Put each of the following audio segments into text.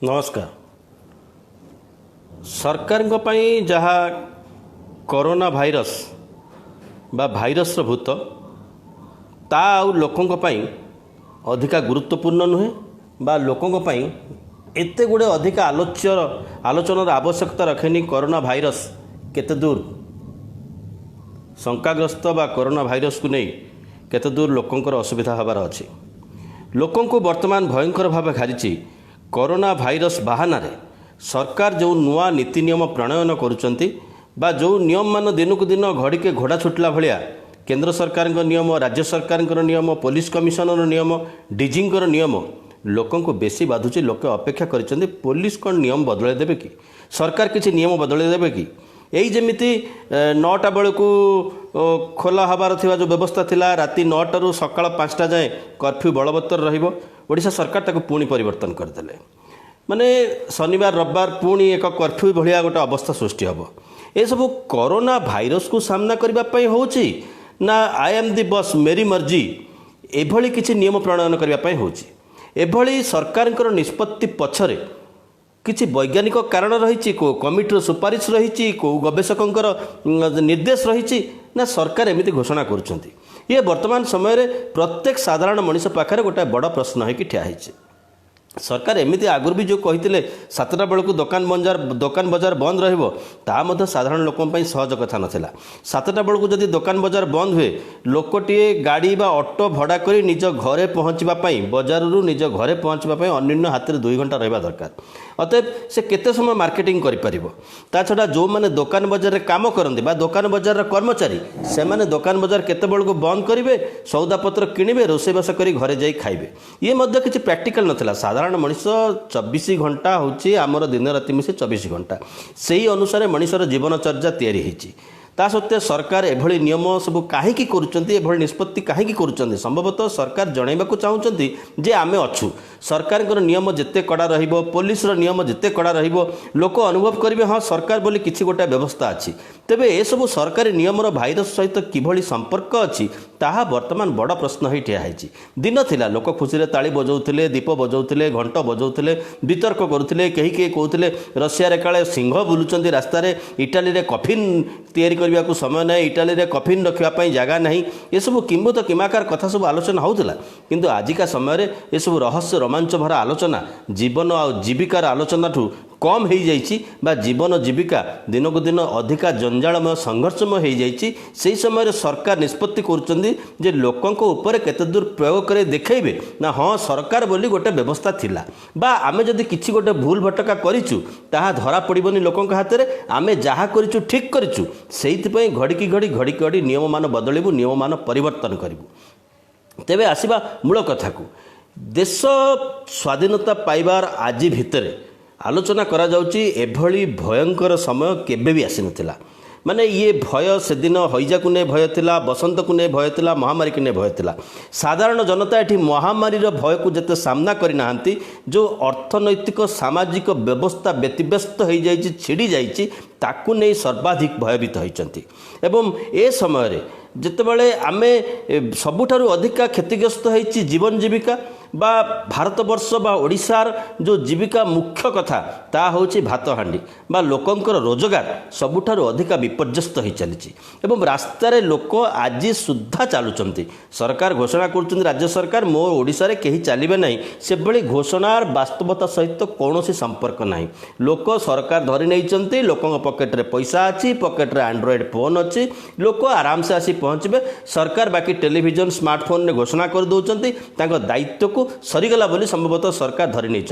नमस्कार। सरकार जहाँ कोरोना भाइरस बा भाइरस भूत ता आउ लोकों अधिका गुरुत्वपूर्ण नुहे बा लोकों एते गुड़े अधिका आलोचनार आवश्यकता रखेनी। कोरोना भाइरस केते दूर शंकाग्रस्त बा कोरोना भाइरस को नहीं केते दूर लोकंकर असुविधा हबार अच्छी। लोकों को वर्तमान भयंकर भाव घारी कोरोना भाइरस बाहाना रे सरकार जो नुआ नीति नियम प्रणयन करुचंती बा जो नियम मान दिन को दिन घड़ी के घोड़ा छुटला भलिया केंद्र सरकार नियम, राज्य सरकार नियम, पुलिस कमिशनर नियम, डीजींकर नियम लोकों को बेसी बाधुची। लोक अपेक्षा करिसेंती पुलिस कौन नियम बदल देबे कि, सरकार किसी नियम बदल देबे कि। यही जमीती 9टा बेलू खोला हबार थिबा जो व्यवस्था थिला राति 9टा रु सकाळ 5टा जाए कर्फ्यू बलवत्तर रहिबो। ओडिशा सरकार ताको पुणी परिवर्तन करदेले, माने शनिवार रविवार पुणी एक कर्फ्यू भलिया गोटे अवस्था सृष्टि हम। ये सब कोरोना भाइरस को सामना करने होची ना आई एम दी बस मेरी मर्जी एभली किसी नियम प्रणयन करने होची। एभली सरकार निष्पत्ति पछरे किसी वैज्ञानिक कारण रही, को कमिटर सुपारिश रही, को गवेषकों निर्देश रही ना सरकार एमती घोषणा करुँच। ये वर्तमान समय प्रत्येक साधारण मनीष पाखे गोटे बड़ प्रश्न है कि ठिया है। सरकार एमती आगुरी भी जो कहते 7टा बेलू दुकान बजार बंद रहिबो ता मध्य साधारण लोकों ପାଇଁ सहज कथा नथिला। 7टा बेलू जदि दुकान बजार बंद हुए लोकटीए गाड़ी बा ऑटो भड़ा करी निज घरे पहुँचवा बजार रु निज घरे पहुँचवा अन्य हाथ में 2 घंटा रहा दरकार। अतएव से केते समय मार्केटिंग करिपारिबो। ता छड़ा जो माने दुकान बजार रे काम करंदी बा दुकान बजार कर्मचारी से माने दुकान बजार केते बेलू बंद करिवे, सौदापत्र किणिबे, रोषेबास करी घरे जाई खाइबे। ये मध्य किसी प्रैक्टिकल नथिला। साधारण मनीष 24 घंटा होची आमर दिन राति मिसे 24 घंटा से अनुसार मनीषर जीवनचर्या तैयारी होती। ता सत्वे सरकार एभली नियम सब कहीं करुँच, निष्पत्ति कहीं करुँच। संभवतः सरकार जनइबाकू चाहूँगी जे आमे अच्छू, सरकार नियम जिते कड़ा रहिबो, पुलिस नियम जिते कड़ा रहिबो लोक अनुभव करेंगे हाँ सरकार बोली किसी गोटे व्यवस्था अच्छी। तेबे ये सब सरकारी नियमर भाइरस सहित किभली संपर्क अच्छी ताहा वर्तमान बड़ प्रश्न ही ठिया है। दिन थिला लोक खुशी रे ताली बजाउथिले, दीप बजाउथिले, घंट बजाउथिले, वितर्क करुथिले। कहीं कहते रशिया रे काले सिंह बुलुचंदी रास्ता रे, इटाली रे कफिन तैयारी करने को समय ना, इटाली रे कफिन रखापी जगह ना, ये सब किंबुत किमाकार कथा सब आलोचना होउथिला। किंतु आजिका समय रे ये सब रहस्य रोमांच भरा आलोचना जीवन आ जीविकार आलोचना ठू कम हो जाइए बा जीवन जीविका दिन को दिन अधिका जंजालमय संघर्षमय हो जाइए। से समय सरकार निष्पत्ति कर लोकों ऊपर केते दूर प्रयोग करे देखेबे ना हाँ सरकार बोली गोटे व्यवस्था थिला बा आमे जदि किछि गोटे भूल भटका करिचु ताहा धरा पड़िबनी लोकों हाथ में। आमे जहाँ करिचु ठीक करिचु सेइथिपई घड़ी घड़ी नियम मान बदलिबु, नियम मान परिवर्तन करिबु। तेबे आसीबा मूल कथा को, देश स्वाधीनता पाइबार आज भितर आलोचना करा जाउची एभली भयंकर समय केबे भी आसी नथिला। माने ये भय से दिन हैजा को नहीं भय थिला, बसंत को नहीं भय थिला, महामारी को नहीं भय थिला। साधारण जनता एठी महामारी भय को जते सामना करि नाहंती, जो अर्थनैतिक सामाजिक व्यवस्था व्यतिव्यस्त हो जाइछि, छिड़ी जाइछि, ताकू नहीं सर्वाधिक भयभीत होइचंती। एवं ए समय रे जितेबाला आमे सबुठारु अधिका क्षतिग्रस्त होइछि जीवन जीविका बा भारतवर्ष बा ओडिशार जो जीविका मुख्य कथा ता होछि भात हांडी बा लोकंकर रोजगार सबुठारु अधिका विपर्यस्त हो चली। एवं रास्तार लोक आज सुद्धा चलुचंती। सरकार घोषणा कर राज्य सरकार मो ओडिशा रे केही चलिबे नहीं, से भली घोषणार वास्तवता सहित कौनसी संपर्क नहीं। लोक सरकार धरी नहीं, लोकों पकेट रे पैसा अच्छी, पकेट रे एंड्रॉइड फोन अच्छी, लोक आराम से आसी पहुँचे। सरकार बाकी टेलीविजन स्मार्टफोन ने घोषणा कर दौरान दायित्व को सरीगला बोली संभवतः सरकार धरी नहीं।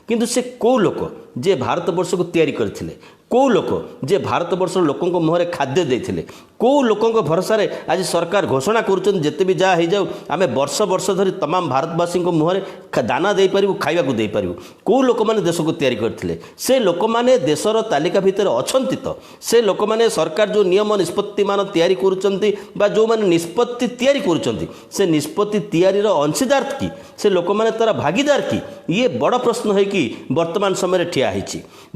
किंतु से कौ लोक जे भारतवर्ष को तैयारी करथिले, कौ लोक जे भारतवर्ष लोकों को मुहरे खाद्य देथिले, कौ लोकों भरोसा रे आज सरकार घोषणा करुछन जेते भी जा हो जाऊ आमे वर्ष वर्ष धरी तमाम भारतवासी को मुहरे दाना दे पारिबु, खाइबा को दे पारिबु। कौ लोक माने देश को तैयारी करथिले, से लोक माने देशर तालिका भितर अछंती। तो से लोक माने सरकार जो नियम निष्पत्ति मान तैयारी करुछंती बा जो माने निष्पत्ति तैयारी करुछंती से निष्पत्ति तैयारीर अंशीदार कि से लोक माने तार भागीदार कि, ये बड़ प्रश्न है कि वर्तमान समय ठिया है।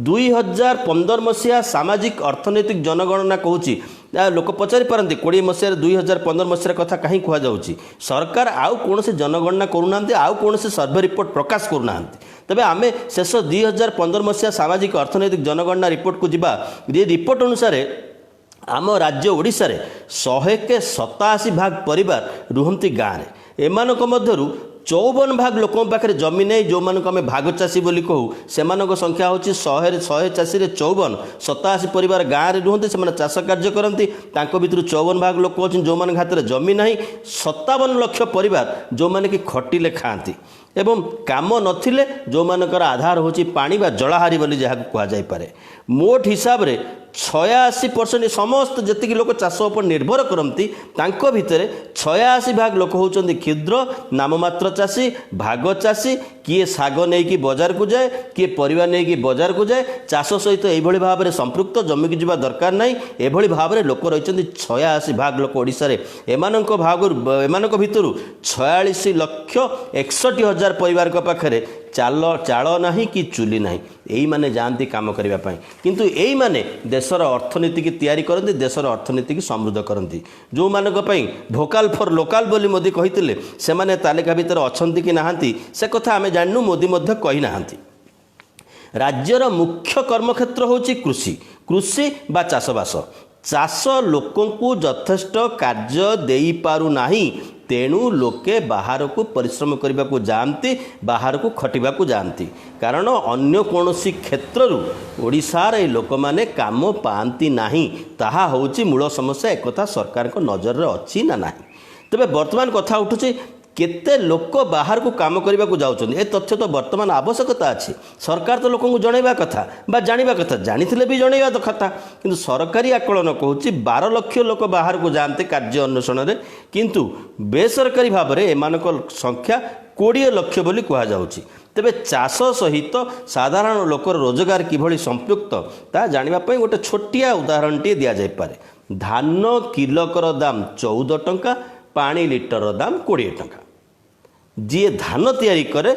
2015 मसीहा सामाजिक अर्थनैतिक जनगणना कहूँ लोक पचारि पारती 20 मसीह 2015 मसीह कथा कहीं कहुच्छी सरकार आउ कौन से जनगणना करूना, आउ कौन से सर्वे रिपोर्ट प्रकाश करूना। तेबे आमे शेष 2015 मसीहा सामाजिक अर्थनैतिक जनगणना रिपोर्ट को जीवा ये रिपोर्ट अनुसार आम राज्य ओडिशा रे 187 भाग परिवार रुहंती गाँव में एमानक मध्यरु 54 भाग लोकों पाखे जमी नहीं जो मानक आम भाग चाषी बोली कहू से संख्या हूँ 100 चाषी 54 87 परिवार गाँव में रुहंती से चाष कार्य करती भितर 54 भाग लोक अच्छे जो मान हाथ में जमी ना 57 लाख परिवार जो मैंने कि खटिले खाती एवं काम नथिले जो मानकर आधार होची पानी बा जलाहारी बोली जहाँ कहुए मोट हिसाब रे 86% समस्त जी लोक चाष उपर निर्भर करती भितर 86 भाग लोक होती क्षुद्र नाममात्र चाषी भाग चाषी किए साग नहीं बजार को जाए किए परिवा नहीं बजार को जाए चाष सहित यही भाव में संपृक्त जमी की जावा दरकार ना एभली भाव में लोक रही 86 भाग लोक ओडिशा रे एमानक भितर 46,61,000 परिवार पाखे चाल नहीं कि चुली नहीं यही माने जानती काम करने किंतु यही माने देशर अर्थनीति की तैयारी करती देशर अर्थनीति की समृद्ध करती जो मानक भोकाल फॉर लोकाल बोली मोदी कही से माने तालिका भितर अछंती कि नाहांती से कथा आमे जाननु मोदी मध्य कही नाहांती। राज्यर मुख्य कर्मक्षेत्र होची कृषि कृषि बा चाषबास चाष लोकंकु यथेष्ट कार्य देई पारु नाही तेणु लोके बाहर को परिश्रम करने को जाती बाहर को खटिबा को जाती कारण अन्य कौनसी क्षेत्र ओडिशार लोक माने काम पाती नाही ताहा होची मूल समस्या एक कथा सरकार को नजर रे अच्छी ना नाही। तबे वर्तमान कथा उठुची केते लोक बाहर को काम करने को जाउछन ए तथ्य तो वर्तमान आवश्यकता अच्छी सरकार तो लोक जनइबा कथा बा जानिबा कथा जानिथिले भी जनइबा तो कथा किंतु सरकारी आकलन कहूँ 12 लाख लोक बाहर को जाते कार्य अन्वेषण में किंतु बेसरकारी भाव में एमानक संख्या 20 लाख बोली कहुच्छी। तेबे चाष सहित साधारण लोकर रोजगार किभली संपृक्त ता जानिबा गोटे छोटिया उदाहरण टी दि जाए धान किलोकर दाम 14 टंका पानी लीटर दाम 20 टंका जी धान तैयारी करे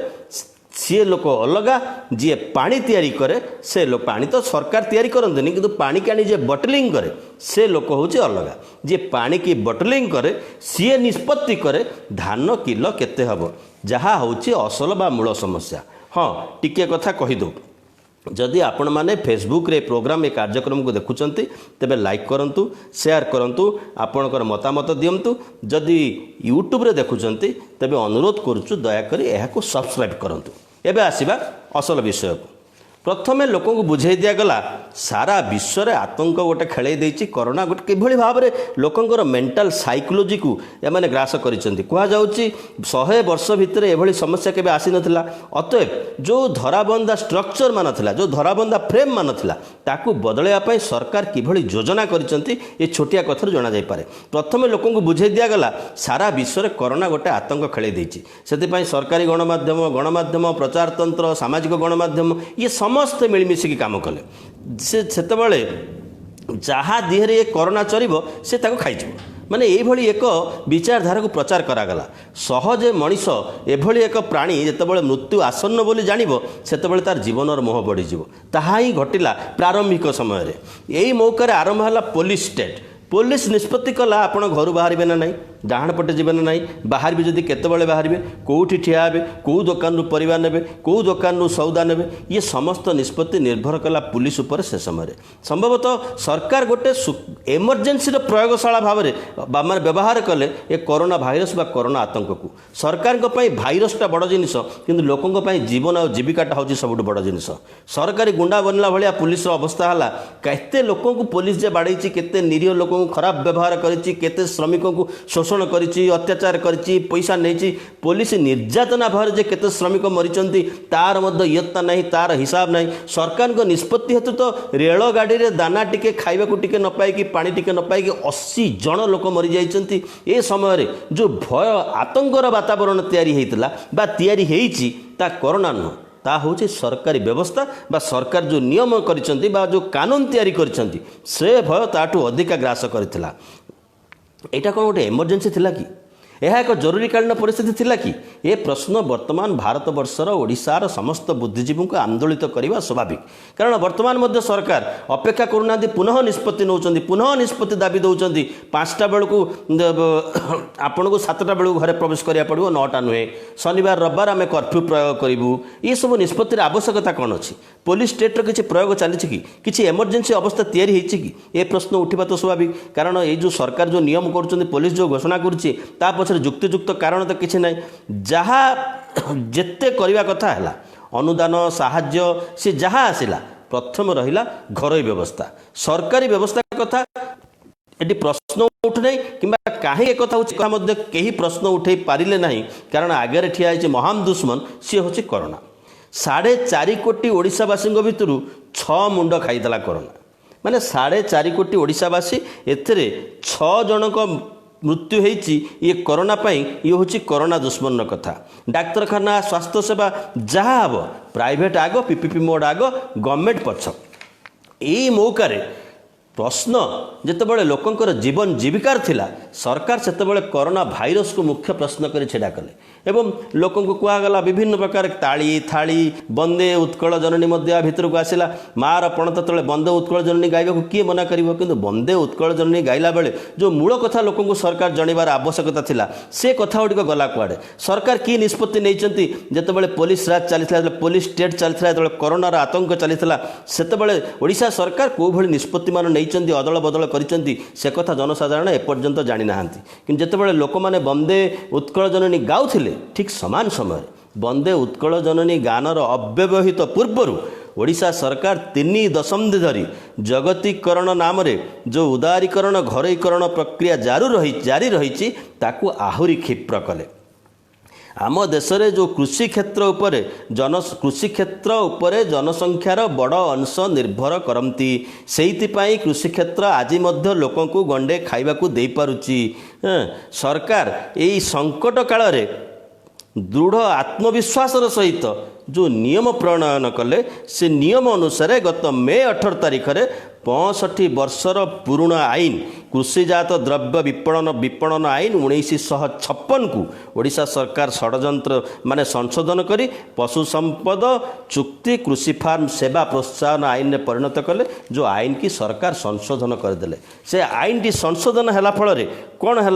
सी लोक अलगा जी पानी तैयारी करे से लोक पानी तो सरकार तैयारी करते किंतु पानी की आनी जे बटलिंग करे से लोक हूँ अलगा जी पानी की बटलिंग करे सी निष्पत्ति करे धान किलो केते हब जहाँ हूँ असल बा मूल समस्या। हाँ टिके कथा कहीदो जदि आपण माने फेसबुक रे प्रोग्राम ए कार्यक्रम को देखुचंती तेबे लाइक करंतु शेयर करंतु आपणकर मतामत दियंतु जदि यूट्यूब रे देखुचंती तेबे अनुरोध करूछु दया करी एहा को सब्सक्राइब करंतु। एबे आसीबा असल विषय को प्रथमे लोक को बुझाई दिगला सारा विश्व में आतंक गोटे खेल देती कोरोना गोटे किभली भाव में लोकंर मेंटल साइकोलॉजी को एमाने ग्रास करिसेंती कहुच्छी 100 वर्ष भितर एभली समस्या केबे आसी नथिला। अतएव जो धराबंधा स्ट्रक्चर मान थिला जो धराबंधा फ्रेम मान थिला ताकू बदलैया पई सरकार किभली योजना करिसेंती ए छोटिया कथर जना जाय पारे। प्रथमे लोक को बुझाई दिगला सारा विश्व में कोरोना गोटे आतंक खेल देती से सरकारी गणमाध्यम प्रचार तंत्र सामाजिक गणमाध्यम ये समस्ते मिलमिशिकी काम कले से जहाँ दिहरे ये कोरोना चरिबो से ताको खाइजिबो माने एभली एक विचारधारा को प्रचार करागला। सहजे मनीष एभली एक प्राणी जेतेबेले मृत्यु आसन्न बोली जानिबो सेतेबेले तार जीवनर मोह बढ़ीजिबो ताहा ही घटिला प्रारंभिक समय रे। यही मौका आरंभ है पुलिस स्टेट पुलिस निष्पत्ति कला आपण घर बाहर ना नहीं डाहाण पटे जीवन ना बाहर भी जदि केतबेले बाहर कौटी ठिया हे कौ दुकान परिवा ने कौ दुकान सौदा ने ये समस्त निष्पत्ति निर्भर कला पुलिस उपर से समय संभवतः सरकार गोटे एमरजेंसी प्रयोगशाला भाव में माने व्यवहार कले ये कोरोना भाइरस बा कोरोना आतंक को सरकार भाइरसटा बड़ जिनिस किंतु लोकों जीवन और जीविकाटा हूँ सब बड़ जिनिस। सरकारी गुंडा बनला भाया पुलिस अवस्था है केते लोकों को पुलिस जे बाड़े केते निरीह लोक खराब व्यवहार करिछि केते श्रमिकों को शोषण करिछि अत्याचार करिछि पैसा नहीं पुलिस निर्यातना भाव जे केते श्रमिक मरिचंती तार मध्य इयत्ता नहीं तार हिसाब नहीं। सरकार को निष्पत्ति हेतु तो रेल गाड़ी रे दाना टिके खाइबा को टिके न पाई कि पानी टिके न पाई कि 80 जन लोक मरि जाइचंती। ए समय रे जो भय आतंकर वातावरण तैयारी हेइतला बा तैयारी हेइछि ता कोरोना न ता हूँ सरकारी व्यवस्था बा सरकार जो नियम करिसेंती बा जो कानून तैयारी करिसेंती से भय ताठू अधिका ग्रास करथिला। एटा कोन गोटे इमरजेंसी थिला कि यह एक जरूरीकालीन परिस्थिति थिला कि ए प्रश्न वर्तमान भारत वर्षर ओडिशार समस्त बुद्धिजीवी को आंदोलित करने स्वाभाविक। कारण वर्तमान मध्य सरकार अपेक्षा करूना पुनः निष्पत्ति नौकरी पुनः निष्पत्ति दाबी दौरान 5टा बेलू आपन को 7टा बेलू घरे प्रवेश करा पड़ो 9टा नुहे शनिवार रविवार आम कर्फ्यू प्रयोग करूँ ये सब निष्पत्तिर आवश्यकता कौन अच्छी पुलिस स्टेट्र किसी प्रयोग चली कि एमरजेंसी अवस्था तैयारी कि ये प्रश्न उठा तो स्वाभाविक। कारण ये जो सरकार जो नियम कर पुलिस जो घोषणा करुच्ची युक्तियुक्त कारण तो किसी ना जहाँ जिते करने कथा है अनुदान साहाय्य सी जहाँ आसला प्रथम रहा घरोई व्यवस्था सरकारी व्यवस्था कथा ये प्रश्न उठुना कि कहीं एक कथा कहीं प्रश्न उठे पारे ना कारण आगे ठिया महान दुश्मन सी हूँ कोरोना 4.5 कोटी ओडिशावासी भितर 6 मुंड खाईदेला कोरोना माने 4.5 कोटी ओडिशावासी एथिरे 6 जनक मृत्यु होती ये कोरोना पाई ये हूँ कोरोना दुश्मन कथा। डाक्तरखाना स्वास्थ्य सेवा जहाँ हम प्राइवेट आग पीपीपी मोड आग गवर्नमेंट पछ यही मौका प्रश्न जितेबाला लोकंर जीवन जीविकार थिला सरकार से कोरोना भाइरस को मुख्य प्रश्न कर छेड़ा कले एवं लोक कहगला विभिन्न प्रकार ताली थाली बंदे उत्कल जननी भितर को आसला मार पणत तले बंदे उत्कल जननी गायबा को किए मना कर बंदे उत्कल जननी गाइला बेले जो मूल कथा लोक सरकार जनइबार आवश्यकता थिला से कथा गुड़िक गला कुआड़े सरकार की निष्पत्ति नहीं जितेबाला पुलिस राज चली पुलिस स्टेट चलता कोरोनार आतंक चलता से ओडिशा सरकार कौ भली निष्पत्ति मान नहीं अदल बदल कर कथा जनसाधारण एपर्यंत जानी ना कि जितेबाला लोक मैंने बंदे उत्कल जननी गाउथिले ठीक समान समय बंदे उत्कल जननी गानर अव्यवहित पूर्वर ओडिशा सरकार 3 दशंधि धरी जगतीकरण नाम जो उदारीकरण घरोईकरण प्रक्रिया जारी रही ताकू आहुरी क्षिप्र कले। आम देश रे जो कृषि क्षेत्र उपरे जनसंख्यार बड़ अंश निर्भर करती से कृषि क्षेत्र आज मध्य लोक को गंडे खाइबा को दे पारुची। सरकार यही संकट काल रे दृढ़ आत्मविश्वासर सहित जो नियम प्रणयन कले से नियम अनुसार गत मे 18 तारिख में 65 वर्षर पुराणा आईन कृषिजात द्रव्य विपणन आईन 1956 को ओडिशा सरकार षड्यंत्र माने संशोधन करी पशु संपद चुक्ति कृषि फार्म सेवा प्रोत्साहन आईन में परिणत कले। जो आईन की सरकार संशोधन करदेले से आईन टी संशोधन है फल कौन है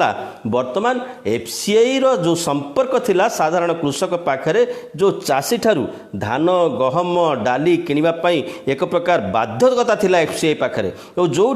वर्तमान एफसीआई रो जो संपर्क थिला साधारण कृषक पाखरे जो चाषी ठारू धान गहम डाली किनिबा पई एक प्रकार बाध्यता थिला एफसीआई पाखरे जो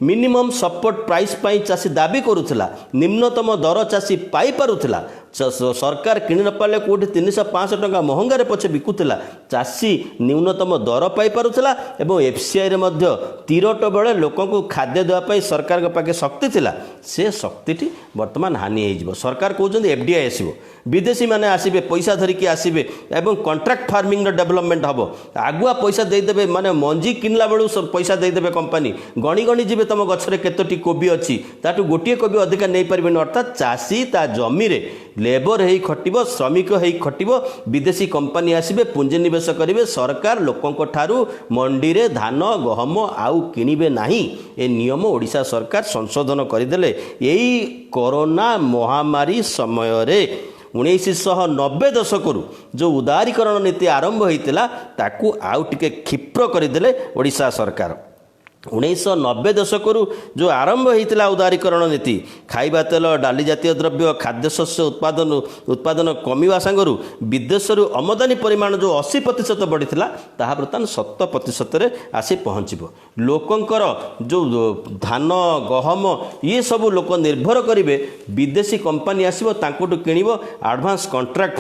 मिनिमम सपोर्ट प्राइस पाई चाषी दाबी करुला निम्नतम दर चाषी पाई पारुला सरकार किणी न पारे कौटी 300-500 टंका महंगार पछे बिकुला चाषी न्यूनतम दर पाई पारुला एवं एफसीआई रे मध्य तीरट बेले लोक खाद्य देवाई सरकार पाखे शक्ति थिला से शक्ति वर्तमान हानि हो सरकार कहते एफडीआई आसो विदेशी माने आसबे पैसा धरिकी आसबे एवं कॉन्ट्रैक्ट फार्मिंग डेवलपमेंट हम आगुआ पैसा देदेवे माने मंजी किनला बेलू पैसा देदेवे कंपनी गणी गणी जी तुम गचरे केतोटी कोबी अच्छी ताठू गोटे कोबी अधिका नहीं पारे अर्थात चाषी ता जमी रे लेबर ही खटिबो श्रमिक ही खटिबो विदेशी कंपनी आसबे पुंजी निवेश करेंगे सरकार लोकों ठारू मंडी रे धान गहम आउ किनिबे नाही ए नियम ओडिशा सरकार संशोधन करदेले। यही कोरोना महामारी समय रे 1990 दशकरू जो उदारीकरण नीति आरंभ होता ताकू आउ टिके क्षिप्र करदेले ओडिशा सरकार। 1990 दशकरू जो आरंभ होता उदारीकरण नीति खाइबा तेल डाली जातीय द्रव्य खाद्यशस्य उत्पादन कमिवा सांगरू विदेशरू आमदानी परिमाण जो 80% बढ़ीला ताहा बर्तमान 7% आसी पहुँचब। लोकंकर जो धान गहम ये सब लोक निर्भर करेंगे विदेशी कंपनी आसो तांकुठू किणव एडवांस कॉन्ट्रैक्ट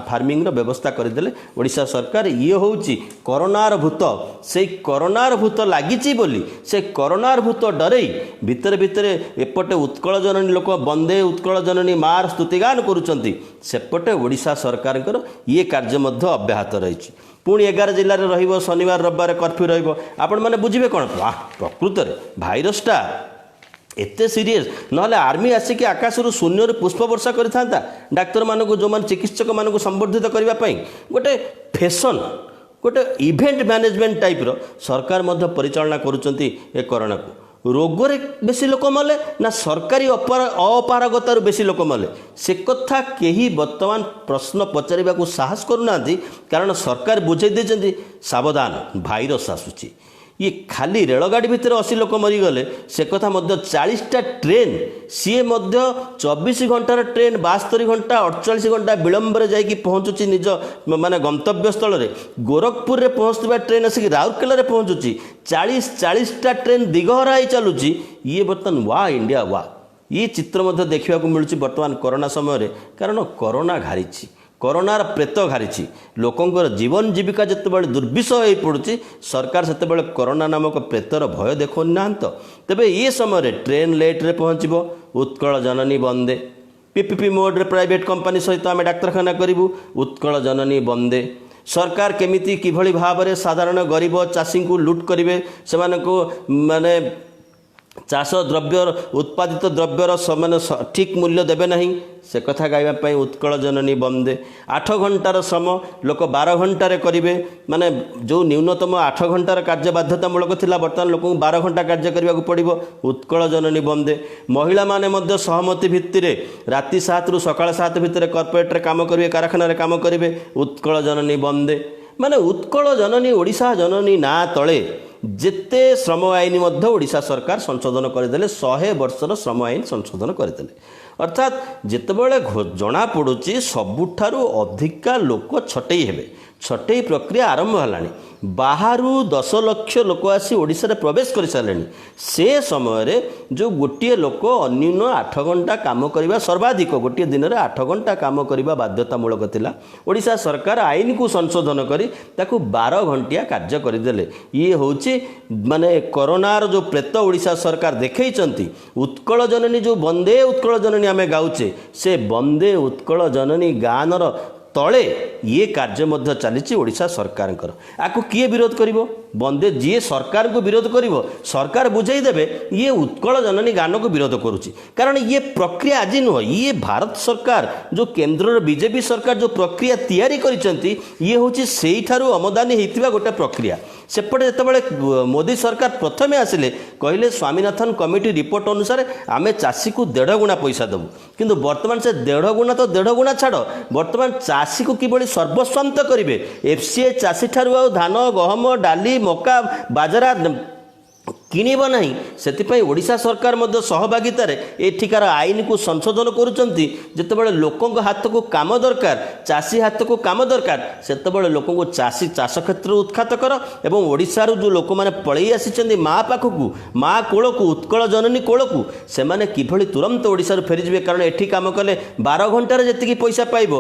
फार्मिंग व्यवस्था करदेले ओडिशा सरकार। ये हूँ कोरोनार भूत से कोरोनार भूत लगी बोली से कोरोनार भूत डरई भितर भितर एपटे उत्कल जननी लोक बंदे उत्कल जननी मार स्तुतिगान करुचंती सेपटे ओडिशा सरकार ये कार्य मध्य अब्याहत रही। पुणी 11 जिले में रहिबो शनिवार रविवार कर्फ्यू रहिबो आपण माने बुझिबे कोन प्रकृत में भाइरसटा एते सीरीयस नहले आर्मी आसिक आकाशरू शून्य पुष्प वर्षा करता डाक्तर मानक जो मान चिकित्सक मानक संबर्धित करने गोटे फैशन गोटे इवेंट मैनेजमेंट टाइप रो सरकार मध्य परिचालना करुचंती ए कोरोना को ରୋଗରେ ବେଶୀ ଲୋକ ମଲେ ନା ସରକାରୀ ଅପାରଗତାରୁ ବେଶୀ ଲୋକ ମଲେ, ସେ କଥା କେହି ବର୍ତ୍ତମାନ ପ୍ରଶ୍ନ ପଚାରିବାକୁ ସାହସ କରୁନାହାନ୍ତି। କାରଣ ସରକାର ବୁଝେଇ ଦେଇଛନ୍ତି ସାବଧାନ ଭାଇରସ୍ ଆସୁଛି। ଇଏ ଖାଲି ରେଳଗାଡ଼ି ଭିତରେ 80 ଲୋକ ମରିଗଲେ, ସେ କଥା ମଧ୍ୟ 40ଟା ଟ୍ରେନ୍, ସିଏ ମଧ୍ୟ 24 ଘଣ୍ଟାର ଟ୍ରେନ୍ 72 ଘଣ୍ଟା 48 ଘଣ୍ଟା ବିଳମ୍ବରେ ଯାଇକି ପହଞ୍ଚୁଛି ନିଜ ମାନେ ଗନ୍ତବ୍ୟ ସ୍ଥଳରେ। ଗୋରଖପୁରରେ ପହଞ୍ଚୁଥିବା ଟ୍ରେନ୍ ଆସିକି ରାଉରକେଲାରେ ପହଞ୍ଚୁଛି। 40ଟା ଟ୍ରେନ୍ ଦିଗହରା ହେଇ ଚାଲୁଛି। ଇଏ ବର୍ତ୍ତମାନ ୱା ଇଣ୍ଡିଆ ୱା, ଇଏ ଚିତ୍ର ମଧ୍ୟ ଦେଖିବାକୁ ମିଳୁଛି ବର୍ତ୍ତମାନ କରୋନା ସମୟରେ। କାରଣ କରୋନା ଘାରିଛି, କରୋନାର ପ୍ରେତ ଘାରିଛି। ଲୋକଙ୍କର ଜୀବନ ଜୀବିକା ଯେତେବେଳେ ଦୁର୍ବିଷହ ହୋଇ ପଡ଼ୁଛି, ସରକାର ସେତେବେଳେ କରୋନା ନାମକ ପ୍ରେତର ଭୟ ଦେଖାଉନାହାନ୍ତି ତ। ତେବେ ଏ ସମୟରେ ଟ୍ରେନ୍ ଲେଟ୍ରେ ପହଞ୍ଚିବ, ଉତ୍କଳ ଜନନୀ ବନ୍ଦେ। ପିପିପି ମୋଡ଼ରେ ପ୍ରାଇଭେଟ୍ କମ୍ପାନୀ ସହିତ ଆମେ ଡାକ୍ତରଖାନା କରିବୁ, ଉତ୍କଳ ଜନନୀ ବନ୍ଦେ। ସରକାର କେମିତି କିଭଳି ଭାବରେ ସାଧାରଣ ଗରିବ ଚାଷୀଙ୍କୁ ଲୁଟ୍ କରିବେ, ସେମାନଙ୍କୁ ମାନେ ଚାଷ ଦ୍ରବ୍ୟ ଉତ୍ପାଦିତ ଦ୍ରବ୍ୟର ମାନେ ଠିକ୍ ମୂଲ୍ୟ ଦେବେ ନାହିଁ, ସେ କଥା ଗାଇବା ପାଇଁ ଉତ୍କଳ ଜନନୀ ବନ୍ଦେ। 8 ଘଣ୍ଟାର ଶ୍ରମ ଲୋକ 12 ଘଣ୍ଟାରେ କରିବେ। ମାନେ ଯେଉଁ ନ୍ୟୁନତମ 8 ଘଣ୍ଟାର କାର୍ଯ୍ୟ ବାଧ୍ୟତାମୂଳକ ଥିଲା, ବର୍ତ୍ତମାନ ଲୋକଙ୍କୁ 12 ଘଣ୍ଟା କାର୍ଯ୍ୟ କରିବାକୁ ପଡ଼ିବ, ଉତ୍କଳ ଜନନୀ ବନ୍ଦେ। ମହିଳାମାନେ ମଧ୍ୟ ସହମତି ଭିତ୍ତିରେ ରାତି 7ରୁ ସକାଳ 7 ଭିତରେ କର୍ପୋରେଟ୍ରେ କାମ କରିବେ, କାରଖାନାରେ କାମ କରିବେ, ଉତ୍କଳ ଜନନୀ ବନ୍ଦେ। ମାନେ ଉତ୍କଳ ଜନନୀ ଓଡ଼ିଶା ଜନନୀ ନାଁ ତଳେ ଯେତେ ଶ୍ରମ ଆଇନ ମଧ୍ୟ ଓଡ଼ିଶା ସରକାର ସଂଶୋଧନ କରିଦେଲେ, 100 ବର୍ଷର ଶ୍ରମ ଆଇନ ସଂଶୋଧନ କରିଦେଲେ। ଅର୍ଥାତ୍ ଯେତେବେଳେ ଜଣାପଡ଼ୁଛି ସବୁଠାରୁ ଅଧିକା ଲୋକ ଛଟେଇ ହେବେ, ଛଟେଇ ପ୍ରକ୍ରିୟା ଆରମ୍ଭ ହେଲାଣି। ବାହାରୁ 10 ଲକ୍ଷ ଲୋକ ଆସି ଓଡ଼ିଶାରେ ପ୍ରବେଶ କରିସାରିଲେଣି। ସେ ସମୟରେ ଯେଉଁ ଗୋଟିଏ ଲୋକ ଅନ୍ୟୁନ 8 ଘଣ୍ଟା କାମ କରିବା, ସର୍ବାଧିକ ଗୋଟିଏ ଦିନରେ 8 ଘଣ୍ଟା କାମ କରିବା ବାଧ୍ୟତାମୂଳକ ଥିଲା, ଓଡ଼ିଶା ସରକାର ଆଇନକୁ ସଂଶୋଧନ କରି ତାକୁ 12 ଘଣ୍ଟିଆ କାର୍ଯ୍ୟ କରିଦେଲେ। ଇଏ ହେଉଛି ମାନେ କରୋନାର ଯେଉଁ ପ୍ରେତ ଓଡ଼ିଶା ସରକାର ଦେଖେଇଛନ୍ତି। ଉତ୍କଳ ଜନନୀ ଯେଉଁ ବନ୍ଦେ ଉତ୍କଳ ଜନନୀ ଆମେ ଗାଉଛେ, ସେ ବନ୍ଦେ ଉତ୍କଳ ଜନନୀ ଗାନର ତଳେ ଇଏ କାର୍ଯ୍ୟ ମଧ୍ୟ ଚାଲିଛି ଓଡ଼ିଶା ସରକାରଙ୍କର। ଆକୁ କିଏ ବିରୋଧ କରିବ? ବନ୍ଦେ ଯିଏ ସରକାରକୁ ବିରୋଧ କରିବ, ସରକାର ବୁଝେଇ ଦେବେ ଇଏ ଉତ୍କଳ ଜନନୀ ଗାନକୁ ବିରୋଧ କରୁଛି। କାରଣ ଇଏ ପ୍ରକ୍ରିୟା ଆଜି ନୁହଁ, ଇଏ ଭାରତ ସରକାର ଯେଉଁ କେନ୍ଦ୍ରର ବିଜେପି ସରକାର ଯେଉଁ ପ୍ରକ୍ରିୟା ତିଆରି କରିଛନ୍ତି, ଇଏ ହେଉଛି ସେଇଠାରୁ ଆମଦାନୀ ହୋଇଥିବା ଗୋଟେ ପ୍ରକ୍ରିୟା। ସେପଟେ ଯେତେବେଳେ ମୋଦି ସରକାର ପ୍ରଥମେ ଆସିଲେ, କହିଲେ ସ୍ୱାମୀନାଥନ କମିଟି ରିପୋର୍ଟ ଅନୁସାରେ ଆମେ ଚାଷୀକୁ 1.5 ଗୁଣା ପଇସା ଦେବୁ। କିନ୍ତୁ ବର୍ତ୍ତମାନ ସେ 1.5 ଗୁଣା ତ 1.5 ଗୁଣା ଛାଡ଼, ବର୍ତ୍ତମାନ ଚାଷୀକୁ କିଭଳି ସର୍ବସ୍ୱାନ୍ତ କରିବେ, FCI ଚାଷୀଠାରୁ ଆଉ ଧାନ, ଗହମ, ଡାଲି, ମକା, ବାଜରା କିଣିବ ନାହିଁ। ସେଥିପାଇଁ ଓଡ଼ିଶା ସରକାର ମଧ୍ୟ ସହଭାଗିତାରେ ଏଠିକାର ଆଇନକୁ ସଂଶୋଧନ କରୁଛନ୍ତି। ଯେତେବେଳେ ଲୋକଙ୍କ ହାତକୁ କାମ ଦରକାର, ଚାଷୀ ହାତକୁ କାମ ଦରକାର, ସେତେବେଳେ ଲୋକଙ୍କୁ ଚାଷ କ୍ଷେତ୍ରରେ ଉତ୍ଖାତ କର। ଏବଂ ଓଡ଼ିଶାରୁ ଯେଉଁ ଲୋକମାନେ ପଳେଇ ଆସିଛନ୍ତି ମା ପାଖକୁ, ମା କୋଳକୁ, ଉତ୍କଳ ଜନନୀ କୋଳକୁ, ସେମାନେ କିଭଳି ତୁରନ୍ତ ଓଡ଼ିଶାରୁ ଫେରିଯିବେ। କାରଣ ଏଠି କାମ କଲେ 12 ଘଣ୍ଟାରେ ଯେତିକି ପଇସା ପାଇବ,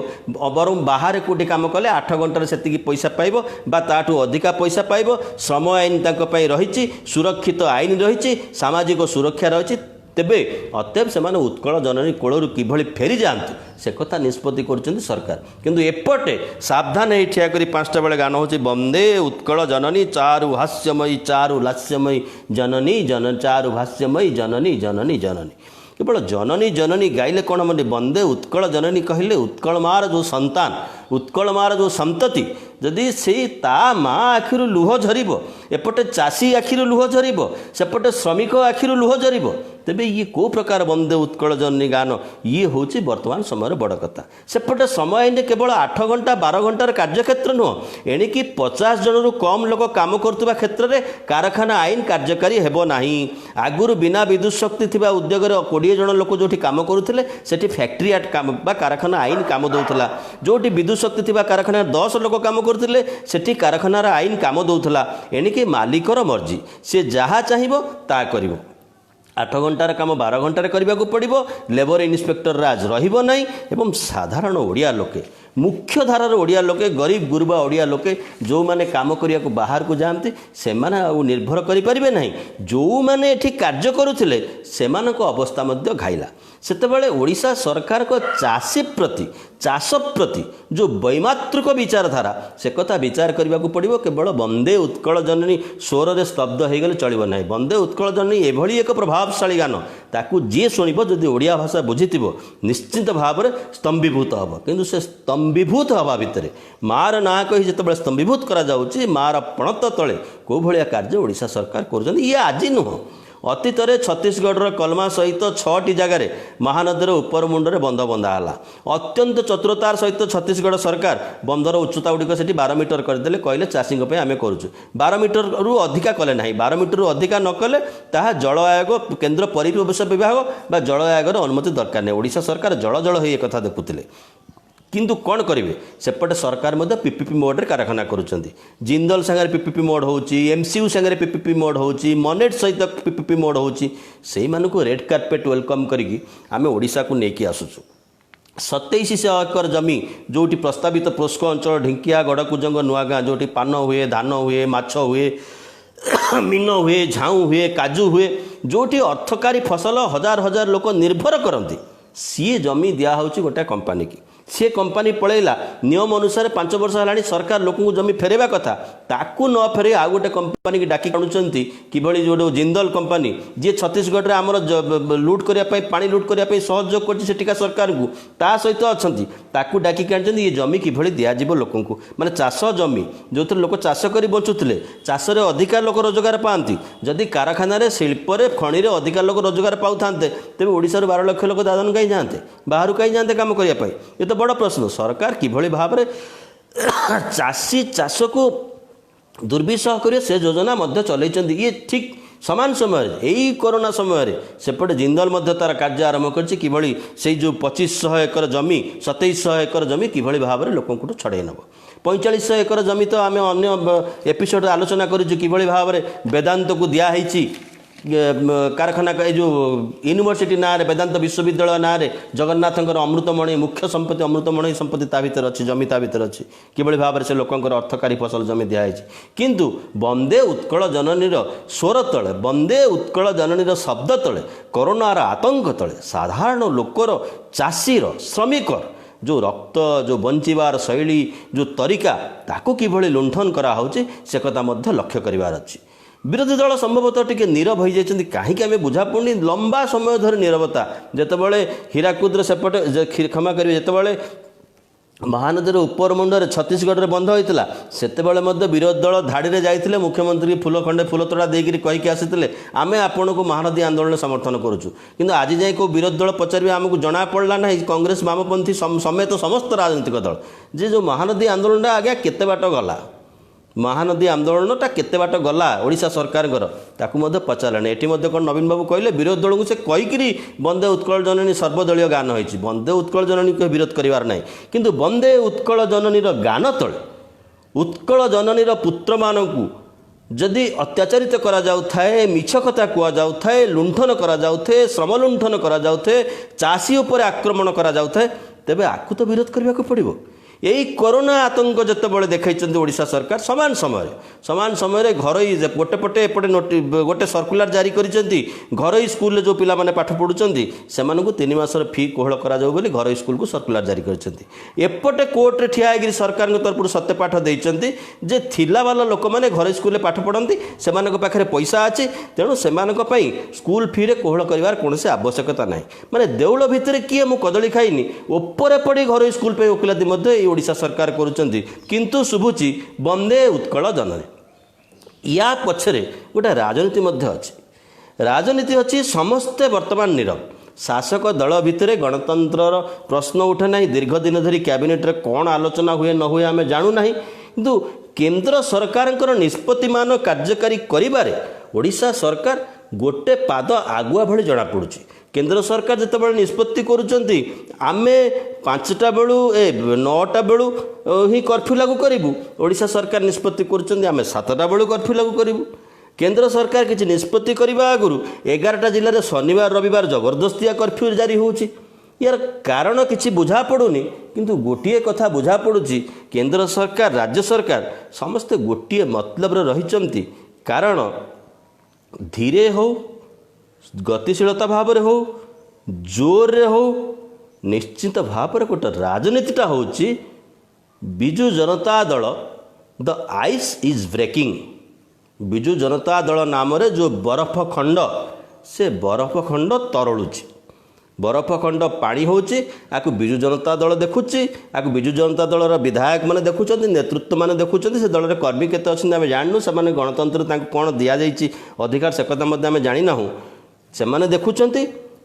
ବରଂ ବାହାରେ କେଉଁଠି କାମ କଲେ 8 ଘଣ୍ଟାରେ ସେତିକି ପଇସା ପାଇବ ବା ତାଠୁ ଅଧିକା ପଇସା ପାଇବ। ଶ୍ରମ ଆଇନ ତାଙ୍କ ପାଇଁ ରହିଛି, ସୁରକ୍ଷିତ ଆଇନ ରହିଛି, ସାମାଜିକ ସୁରକ୍ଷା ରହିଛି। ତେବେ ଅତଏବ ସେମାନେ ଉତ୍କଳ ଜନନୀ କୋଳରୁ କିଭଳି ଫେରିଯାଆନ୍ତୁ, ସେ କଥା ନିଷ୍ପତ୍ତି କରୁଛନ୍ତି ସରକାର। କିନ୍ତୁ ଏପଟେ ସାବଧାନ ହେଇ ଠିଆ କରି 5ଟା ବେଳେ ଗାନ ହେଉଛି ବନ୍ଦେ ଉତ୍କଳ ଜନନୀ ଚାରୁ ହାସ୍ୟମୟୀ ଚାରୁ ଲାସ୍ୟମୟୀ ଜନନୀ ଚାରୁ ଭାସ୍ୟମୟୀ ଜନନୀ ଜନନୀ ଜନନୀ। କେବଳ ଜନନୀ ଜନନୀ ଗାଇଲେ କ'ଣ ମାନେ, ବନ୍ଦେ ଉତ୍କଳ ଜନନୀ କହିଲେ ଉତ୍କଳ ମାର ଯେଉଁ ସନ୍ତାନ, ଉତ୍କଳ ମାର ଯେଉଁ ସନ୍ତତି, ଯଦି ସେଇ ତା ମା ଆଖିରୁ ଲୁହ ଝରିବ, ଏପଟେ ଚାଷୀ ଆଖିରୁ ଲୁହ ଝରିବ, ସେପଟେ ଶ୍ରମିକ ଆଖିରୁ ଲୁହ ଝରିବ, ତେବେ ଇଏ କେଉଁ ପ୍ରକାର ବନ୍ଦେ ଉତ୍କଳ ଜନନୀ ଗାନ? ଇଏ ହେଉଛି ବର୍ତ୍ତମାନ ସମୟରେ ବଡ଼ କଥା। ସେପଟେ ଶ୍ରମ ଆଇନରେ କେବଳ 8 ଘଣ୍ଟା 12 ଘଣ୍ଟାର କାର୍ଯ୍ୟକ୍ଷେତ୍ର ନୁହଁ, ଏଣିକି 50 ଜଣରୁ କମ୍ ଲୋକ କାମ କରୁଥିବା କ୍ଷେତ୍ରରେ କାରଖାନା ଆଇନ କାର୍ଯ୍ୟକାରୀ ହେବ ନାହିଁ। ଆଗରୁ ବିନା ବିଦ୍ୟୁତ୍ ଶକ୍ତି ଥିବା ଉଦ୍ୟୋଗରେ 20 ଜଣ ଲୋକ ଯେଉଁଠି କାମ କରୁଥିଲେ, ସେଠି ଫ୍ୟାକ୍ଟ୍ରି ଆକ୍ଟ କାମ ବା କାରଖାନା ଆଇନ କାମ ଦେଉଥିଲା। ଯେଉଁଠି ବିଦ୍ୟୁତ୍ ଶକ୍ତି ଥିବା କାରଖାନାରେ 10 ଲୋକ କାମ କରୁଥିଲେ, ସେଠି କାରଖାନାର ଆଇନ କାମ ଦେଉଥିଲା। ଏଣିକି ମାଲିକର ମର୍ଜି, ସେ ଯାହା ଚାହିଁବ ତାହା କରିବ। 8 ଘଣ୍ଟାର କାମ 12 ଘଣ୍ଟାରେ କରିବାକୁ ପଡ଼ିବ। ଲେବର ଇନ୍ସପେକ୍ଟର ରାଜ ରହିବ ନାହିଁ। ଏବଂ ସାଧାରଣ ଓଡ଼ିଆ ଲୋକେ, ମୁଖ୍ୟ ଧାରାର ଓଡ଼ିଆ ଲୋକେ, ଗରିବ ଗୁରୁବା ଓଡ଼ିଆ ଲୋକେ ଯେଉଁମାନେ କାମ କରିବାକୁ ବାହାରକୁ ଯାଆନ୍ତି, ସେମାନେ ଆଉ ନିର୍ଭର କରିପାରିବେ ନାହିଁ। ଯେଉଁମାନେ ଏଠି କାର୍ଯ୍ୟ କରୁଥିଲେ, ସେମାନଙ୍କ ଅବସ୍ଥା ମଧ୍ୟ ଘାଇଲା। ସେତେବେଳେ ଓଡ଼ିଶା ସରକାରଙ୍କ ଚାଷୀ ପ୍ରତି, ଚାଷ ପ୍ରତି ଯେଉଁ ବୈମାତୃକ ବିଚାରଧାରା, ସେ କଥା ବିଚାର କରିବାକୁ ପଡ଼ିବ। କେବଳ ବନ୍ଦେ ଉତ୍କଳ ଜନନୀ ସ୍ୱରରେ ସ୍ତବ୍ଧ ହୋଇଗଲେ ଚଳିବ ନାହିଁ। ବନ୍ଦେ ଉତ୍କଳ ଜନନୀ ଏଭଳି ଏକ ପ୍ରଭାବଶାଳୀ ଗାନ, ତାକୁ ଯିଏ ଶୁଣିବ, ଯଦି ଓଡ଼ିଆ ଭାଷା ବୁଝିଥିବ, ନିଶ୍ଚିତ ଭାବରେ ସ୍ତମ୍ଭୀଭୂତ ହେବ। କିନ୍ତୁ ସେ ସ୍ତମ୍ଭୀଭୂତ ହେବା ଭିତରେ ମାର ନାଁ କହି ଯେତେବେଳେ ସ୍ତମ୍ଭୀଭୂତ କରାଯାଉଛି, ମାର ପଣତ ତଳେ କେଉଁ ଭଳିଆ କାର୍ଯ୍ୟ ଓଡ଼ିଶା ସରକାର କରୁଛନ୍ତି, ଇଏ ଆଜି ନୁହଁ। ଅତୀତରେ ଛତିଶଗଡ଼ର କଲମା ସହିତ 6ଟି ଜାଗାରେ ମହାନଦୀର ଉପର ମୁଣ୍ଡରେ ବନ୍ଧ ବନ୍ଧା ହେଲା। ଅତ୍ୟନ୍ତ ଚତୁରତାର ସହିତ ଛତିଶଗଡ଼ ସରକାର ବନ୍ଧର ଉଚ୍ଚତା ଗୁଡ଼ିକ ସେଠି 12 ମିଟର କରିଦେଲେ, କହିଲେ ଚାଷୀଙ୍କ ପାଇଁ ଆମେ କରୁଛୁ। 12 ମିଟରରୁ ଅଧିକା କଲେ ନାହିଁ। 12 ମିଟରରୁ ଅଧିକା ନ କଲେ ତାହା ଜଳ ଆୟୋଗ, କେନ୍ଦ୍ର ପରିବେଶ ବିଭାଗ ବା ଜଳ ଆୟୋଗର ଅନୁମତି ଦରକାର ନାହିଁ। ଓଡ଼ିଶା ସରକାର ଜଳ ଜଳ ହୋଇ ଏକଥା ଦେଖୁଥିଲେ। କିନ୍ତୁ କ'ଣ କରିବେ, ସେପଟେ ସରକାର ମଧ୍ୟ ପିପିପି ମୋଡ଼ରେ କାରଖାନା କରୁଛନ୍ତି। ଜିନ୍ଦଲ ସାଙ୍ଗରେ ପିପିପି ମୋଡ଼ ହେଉଛି, MCU ସାଙ୍ଗରେ ପିପିପି ମୋଡ଼ ହେଉଛି, ମନେଟ୍ ସହିତ ପିପିପି ମୋଡ଼ ହେଉଛି। ସେଇମାନଙ୍କୁ ରେଡ୍ କାର୍ପେଟ୍ ୱେଲକମ୍ କରିକି ଆମେ ଓଡ଼ିଶାକୁ ନେଇକି ଆସୁଛୁ। 2700 ଏକର ଜମି ଯେଉଁଠି ପ୍ରସ୍ତାବିତ ପୋସ୍କ ଅଞ୍ଚଳ, ଢିଙ୍କିଆ, ଗଡ଼କୁଜଙ୍ଗ, ନୂଆଗାଁ, ଯେଉଁଠି ପାନ ହୁଏ, ଧାନ ହୁଏ, ମାଛ ହୁଏ, ମିନ ହୁଏ, ଝାଉଁ ହୁଏ, କାଜୁ ହୁଏ, ଯେଉଁଠି ଅର୍ଥକାରୀ ଫସଲ ହଜାର ହଜାର ଲୋକ ନିର୍ଭର କରନ୍ତି, ସିଏ ଜମି ଦିଆହେଉଛି ଗୋଟେ କମ୍ପାନୀକି। ସେ କମ୍ପାନୀ ପଳେଇଲା, ନିୟମ ଅନୁସାରେ 5 ବର୍ଷ ହେଲାଣି ସରକାର ଲୋକଙ୍କୁ ଜମି ଫେରାଇବା କଥା, ତାକୁ ନ ଫେରାଇ ଆଉ ଗୋଟେ କମ୍ପାନୀକି ଡାକି ଆଣୁଛନ୍ତି। କିଭଳି ଯେଉଁ ଜିନ୍ଦଲ କମ୍ପାନୀ, ଯିଏ ଛତିଶଗଡ଼ରେ ଆମର ଲୁଟ୍ କରିବା ପାଇଁ, ପାଣି ଲୁଟ୍ କରିବା ପାଇଁ ସହଯୋଗ କରୁଛି ସେଠିକା ସରକାରଙ୍କୁ, ତା ସହିତ ଅଛନ୍ତି, ତାକୁ ଡାକିକି ଆଣିଛନ୍ତି। ଏ ଜମି କିଭଳି ଦିଆଯିବ ଲୋକଙ୍କୁ, ମାନେ ଚାଷ ଜମି ଯେଉଁଥିରେ ଲୋକ ଚାଷ କରି ବଞ୍ଚୁଥିଲେ, ଚାଷରେ ଅଧିକା ଲୋକ ରୋଜଗାର ପାଆନ୍ତି। ଯଦି କାରଖାନାରେ, ଶିଳ୍ପରେ, ଖଣିରେ ଅଧିକା ଲୋକ ରୋଜଗାର ପାଉଥାନ୍ତେ, ତେବେ ଓଡ଼ିଶାରୁ 12 ଲକ୍ଷ ଲୋକ ଦାଦନ କାହିଁ ଯାଆନ୍ତେ, ବାହାରୁ କାହିଁ ଯାଆନ୍ତେ କାମ କରିବା ପାଇଁ? ଏ ତ ବଡ଼ ପ୍ରଶ୍ନ। ସରକାର କିଭଳି ଭାବରେ ଚାଷୀ ଚାଷକୁ ଦୁର୍ବିସହ କରିବେ ସେ ଯୋଜନା ମଧ୍ୟ ଚଲେଇଛନ୍ତି। ଇଏ ଠିକ୍ ସମାନ ସମୟରେ, ଏଇ କରୋନା ସମୟରେ ସେପଟେ ଜିନ୍ଦଲ ମଧ୍ୟ ତା'ର କାର୍ଯ୍ୟ ଆରମ୍ଭ କରିଛି। କିଭଳି ସେଇ ଯେଉଁ 2500 ଏକର ଜମି, 2700 ଏକର ଜମି କିଭଳି ଭାବରେ ଲୋକଙ୍କଠୁ ଛଡ଼େଇ ନେବ। 4500 ଏକର ଜମି ତ ଆମେ ଅନ୍ୟ ଏପିସୋଡ଼ରେ ଆଲୋଚନା କରିଛୁ, କିଭଳି ଭାବରେ ବେଦାନ୍ତକୁ ଦିଆହେଇଛି କାରଖାନା, ଏ ଯେଉଁ ୟୁନିଭର୍ସିଟି ନାଁରେ, ବେଦାନ୍ତ ବିଶ୍ୱବିଦ୍ୟାଳୟ ନାଁରେ ଜଗନ୍ନାଥଙ୍କର ଅମୃତମଣି, ମୁଖ୍ୟ ସମ୍ପତ୍ତି ଅମୃତମଣି ସମ୍ପତ୍ତି ତା ଭିତରେ ଅଛି, ଜମି ତା ଭିତରେ ଅଛି। କିଭଳି ଭାବରେ ସେ ଲୋକଙ୍କର ଅର୍ଥକାରୀ ଫସଲ ଜମି ଦିଆହେଇଛି। କିନ୍ତୁ ବନ୍ଦେ ଉତ୍କଳ ଜନନୀର ସ୍ୱର ତଳେ, ବନ୍ଦେ ଉତ୍କଳ ଜନନୀର ଶବ୍ଦ ତଳେ, କରୋନାର ଆତଙ୍କ ତଳେ ସାଧାରଣ ଲୋକର, ଚାଷୀର, ଶ୍ରମିକର ଯେଉଁ ରକ୍ତ, ଯେଉଁ ବଞ୍ଚିବାର ଶୈଳୀ, ଯେଉଁ ତରିକା, ତାକୁ କିଭଳି ଲୁଣ୍ଠନ କରାହେଉଛି ସେ କଥା ମଧ୍ୟ ଲକ୍ଷ୍ୟ କରିବାର ଅଛି। ବିରୋଧୀ ଦଳ ସମ୍ଭବତଃ ଟିକେ ନୀରବ ହୋଇଯାଇଛନ୍ତି, କାହିଁକି ଆମେ ବୁଝାପଡ଼ୁନି। ଲମ୍ବା ସମୟ ଧରି ନୀରବତା। ଯେତେବେଳେ ହୀରାକୁଦର ସେପଟେ, କ୍ଷମା କରିବେ, ଯେତେବେଳେ ମହାନଦୀର ଉପର ମୁଣ୍ଡରେ ଛତିଶଗଡ଼ରେ ବନ୍ଧ ହୋଇଥିଲା, ସେତେବେଳେ ମଧ୍ୟ ବିରୋଧୀ ଦଳ ଧାଡ଼ିରେ ଯାଇଥିଲେ, ମୁଖ୍ୟମନ୍ତ୍ରୀ ଫୁଲ ଖଣ୍ଡେ ଫୁଲତୋଡ଼ା ଦେଇକରି କହିକି ଆସିଥିଲେ ଆମେ ଆପଣଙ୍କୁ ମହାନଦୀ ଆନ୍ଦୋଳନରେ ସମର୍ଥନ କରୁଛୁ। କିନ୍ତୁ ଆଜି ଯାଇ କେଉଁ ବିରୋଧୀ ଦଳ ପଚାରିବେ ଆମକୁ ଜଣାପଡ଼ିଲା ନାହିଁ, କଂଗ୍ରେସ, ବାମପନ୍ଥୀ ସମେତ ସମସ୍ତ ରାଜନୈତିକ ଦଳ, ଯେ ଯେଉଁ ମହାନଦୀ ଆନ୍ଦୋଳନଟା ଆଜ୍ଞା କେତେ ବାଟ ଗଲା, ମହାନଦୀ ଆନ୍ଦୋଳନଟା କେତେ ବାଟ ଗଲା ଓଡ଼ିଶା ସରକାରଙ୍କର, ତାକୁ ମଧ୍ୟ ପଚାରିଲାଣି। ଏଠି ମଧ୍ୟ କ'ଣ ନବୀନ ବାବୁ କହିଲେ, ବିରୋଧୀ ଦଳକୁ ସେ କହିକିରି ବନ୍ଦେ ଉତ୍କଳ ଜନନୀ ସର୍ବଦଳୀୟ ଗାନ ହୋଇଛି। ବନ୍ଦେ ଉତ୍କଳ ଜନନୀକୁ ବିରୋଧ କରିବାର ନାହିଁ, କିନ୍ତୁ ବନ୍ଦେ ଉତ୍କଳ ଜନନୀର ଗାନ ତଳେ ଉତ୍କଳ ଜନନୀର ପୁତ୍ରମାନଙ୍କୁ ଯଦି ଅତ୍ୟାଚାରିତ କରାଯାଉଥାଏ, ମିଛ କଥା କୁହାଯାଉଥାଏ, ଲୁଣ୍ଠନ କରାଯାଉଥାଏ, ଶ୍ରମ ଲୁଣ୍ଠନ କରାଯାଉଥାଏ, ଚାଷୀ ଉପରେ ଆକ୍ରମଣ କରାଯାଉଥାଏ, ତେବେ ଆକୁ ତ ବିରୋଧ କରିବାକୁ ପଡ଼ିବ। এই করোনা আতঙ্ক যেতবে দেখাইছেন ওড়িশা সরকার সমান সময় ঘরোই গোটে পটে এপটে গোটে সর্কুলার জারি করেছেন ঘরোই স্কুলে যে পিলা মানে পাঠ পড়ুচ্ছেন সে 3 মাসর ফি কোহল করা যাও বলি ঘরোই স্কুলକୁ সর্কুলার জারি করেছেন। এপটে কোর্টে ঠিয়া হয়ে সরকার তরফ সত্যপাঠ দিয়েছেন যে থিলাবালা লোক মানে ঘরোই স্কুলে পাঠ পড়তে সে পাখে পয়সা আছে তেণু সে স্কুল ফিরে কোহল করার কোণী আবশ্যকতা না। মানে দেউল ভিতরে কিয়ে মু কদলী খাইনি উপরে পড়ি ঘরোই স্কুল ওকিলাতি ଓଡ଼ିଶା ସରକାର କରୁଛନ୍ତି କିନ୍ତୁ ଶୁଭୁଛି ବନ୍ଦେ ଉତ୍କଳ ଜନନୀ। ୟା ପଛରେ ଗୋଟେ ରାଜନୀତି ମଧ୍ୟ ଅଛି। ରାଜନୀତି ଅଛି ସମସ୍ତେ ବର୍ତ୍ତମାନ ନୀରବ। ଶାସକ ଦଳ ଭିତରେ ଗଣତନ୍ତ୍ରର ପ୍ରଶ୍ନ ଉଠେ ନାହିଁ। ଦୀର୍ଘ ଦିନ ଧରି କ୍ୟାବିନେଟ୍ରେ କ'ଣ ଆଲୋଚନା ହୁଏ ନ ହୁଏ ଆମେ ଜାଣୁନାହିଁ, କିନ୍ତୁ କେନ୍ଦ୍ର ସରକାରଙ୍କର ନିଷ୍ପତ୍ତିମାନ କାର୍ଯ୍ୟକାରୀ କରିବାରେ ଓଡ଼ିଶା ସରକାର ଗୋଟେ ପାଦ ଆଗୁଆ ଭଳି ଜଣାପଡ଼ୁଛି। କେନ୍ଦ୍ର ସରକାର ଯେତେବେଳେ ନିଷ୍ପତ୍ତି କରୁଛନ୍ତି ଆମେ 5ଟା ବେଳୁ 9ଟା ବେଳୁ ହିଁ କର୍ଫ୍ୟୁ ଲାଗୁ କରିବୁ, ଓଡ଼ିଶା ସରକାର ନିଷ୍ପତ୍ତି କରୁଛନ୍ତି ଆମେ 7ଟା ବେଳୁ କର୍ଫ୍ୟୁ ଲାଗୁ କରିବୁ। କେନ୍ଦ୍ର ସରକାର କିଛି ନିଷ୍ପତ୍ତି କରିବା ଆଗରୁ 11ଟା ଜିଲ୍ଲାରେ ଶନିବାର ରବିବାର ଜବରଦସ୍ତିଆ କର୍ଫ୍ୟୁ ଜାରି ହେଉଛି। यार कारण किसी बुझा पड़ूनी, किंतु गोटे कथा बुझा पड़ुची केंद्र सरकार राज्य सरकार समस्ते गोटे मतलब रही। कारण धीरे हो गतिशीलता भाव हो जोर रे हो निश्चित भाव गोटे राजनीतिटा हूँ Biju Janata Dal the ice is breaking. Biju Janata Dal नाम रे जो बरफ खंड से बरफ खंड तरलुची। बरफ खंड पानी होची आकु बिजु जनता दल देखुची आकु बिजु जनता दलर विधायक मैंने देखुं नेतृत्व मैंने देखुं से दल में कर्मी केते अच्छे आम जानू से गणतंत्र कौन दि जाइए अधिकार से कथा आम जाना से देखुं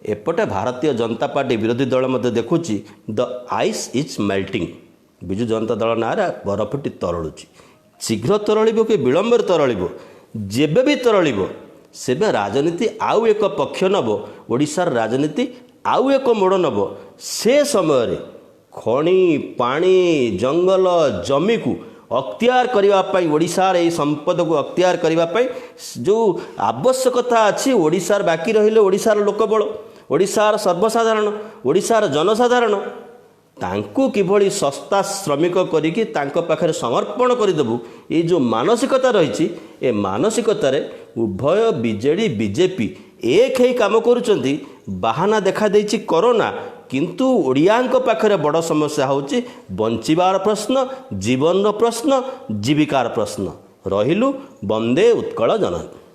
एपटे भारतीय जनता पार्टी विरोधी दल देखुची the ice is melting Biju Janata Dal ना बरफटी तरलुची शीघ्र तरल कि विलंबर तरल जेबे भी तरल सेबे राजनीति आउ एक पक्ष नब ओडिशार राजनीति आउ एक मोड़ नब से समय खଣି पानी जंगल जमी को अख्तियार करने ओडिशार यही संपद को अख्तियार करने जो आवश्यकता अच्छी ओडिशार बाकी रहिले ओडिशार लोकबल ओडिशार सर्वसाधारण ओडिशार जनसाधारण तांकु किभली सस्ता श्रमिक करिकी तांको पाखरे समर्पण करदेबु ये जो मानसिकता रही ए मानसिकतार उभय बीजेडी बीजेपी एक ही काम करुचंती बाहाना देखा देछि कोरोना किंतु ओडियांक पाखरे बड़ समस्या होछि बंचिबार प्रश्न जीवन प्रश्न जीविकार प्रश्न रहिलु वंदे उत्कल जननी।